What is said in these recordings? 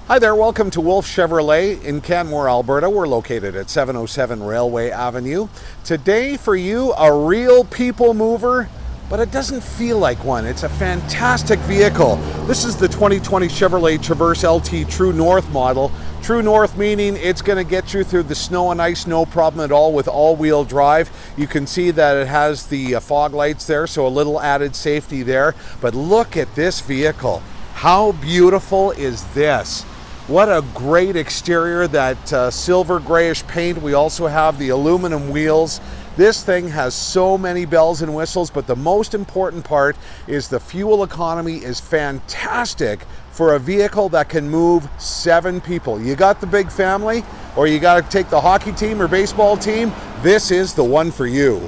Hi there, welcome to Wolfe Chevrolet in Canmore, Alberta. We're located at 707 Railway Avenue. Today for you, a real people mover, but it doesn't feel like one. It's a fantastic vehicle. This is the 2020 Chevrolet Traverse LT True North model. True North meaning it's going to get you through the snow and ice, no problem at all, with all-wheel drive. You can see that it has the fog lights there, so a little added safety there. But look at this vehicle. How beautiful is this? What a great exterior, that silver grayish paint. We also have the aluminum wheels. This thing has so many bells and whistles, but the most important part is the fuel economy is fantastic for a vehicle that can move 7 people. You got the big family, or you got to take the hockey team or baseball team, this is the one for you.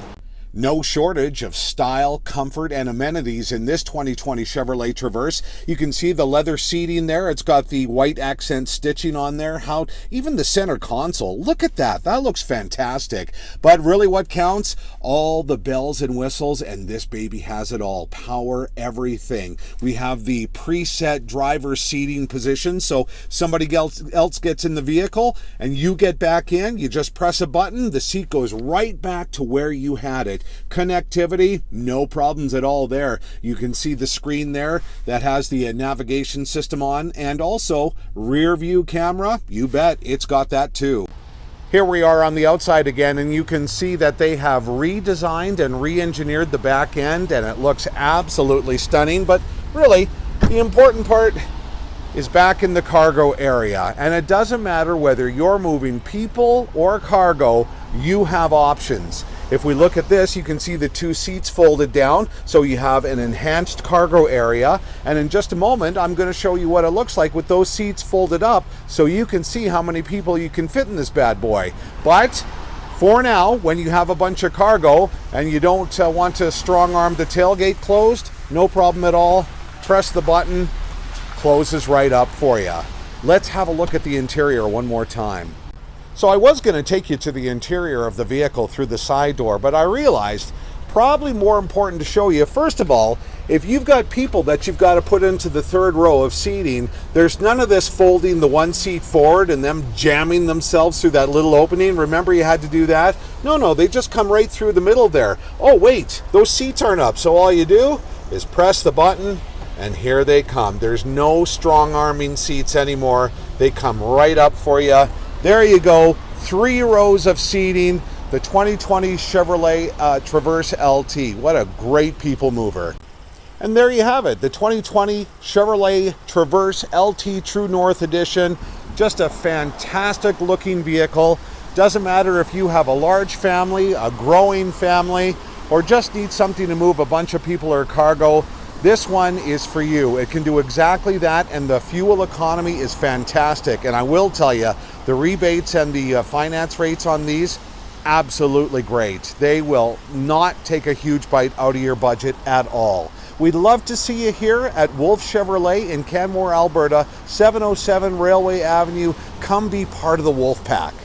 No shortage of style, comfort, and amenities in this 2020 Chevrolet Traverse. You can see the leather seating there. It's got the white accent stitching on there. Even the center console, look at that. That looks fantastic. But really what counts? All the bells and whistles, and this baby has it all. Power, everything. We have the preset driver seating position, so somebody else gets in the vehicle and you get back in, you just press a button, the seat goes right back to where you had it. Connectivity, no problems at all there. You can see the screen there that has the navigation system on, and also rear view camera. You bet, it's got that too. Here we are on the outside again, and you can see that they have redesigned and re-engineered the back end, and it looks absolutely stunning. But really, the important part is back in the cargo area, and it doesn't matter whether you're moving people or cargo, you have options. If we look at this, you can see the 2 seats folded down, so you have an enhanced cargo area. And in just a moment, I'm going to show you what it looks like with those seats folded up, so you can see how many people you can fit in this bad boy. But for now, when you have a bunch of cargo and you don't want to strong arm the tailgate closed, no problem at all. Press the button, closes right up for you. Let's have a look at the interior one more time. So I was going to take you to the interior of the vehicle through the side door, but I realized probably more important to show you, first of all, if you've got people that you've got to put into the 3rd row of seating, there's none of this folding the 1 seat forward and them jamming themselves through that little opening. Remember you had to do that? No, they just come right through the middle there. Oh wait, those seats aren't up, so all you do is press the button and here they come. There's no strong arming seats anymore. They come right up for you. There you go, 3 rows of seating, the 2020 Chevrolet Traverse LT. What a great people mover. And there you have it, the 2020 Chevrolet Traverse LT True North Edition. Just a fantastic looking vehicle. Doesn't matter if you have a large family, a growing family, or just need something to move a bunch of people or cargo. This one is for you. It can do exactly that, and the fuel economy is fantastic. And I will tell you, the rebates and the finance rates on these, absolutely great. They will not take a huge bite out of your budget at all. We'd love to see you here at Wolfe Chevrolet in Canmore, Alberta, 707 Railway Avenue. Come be part of the Wolfe Pack.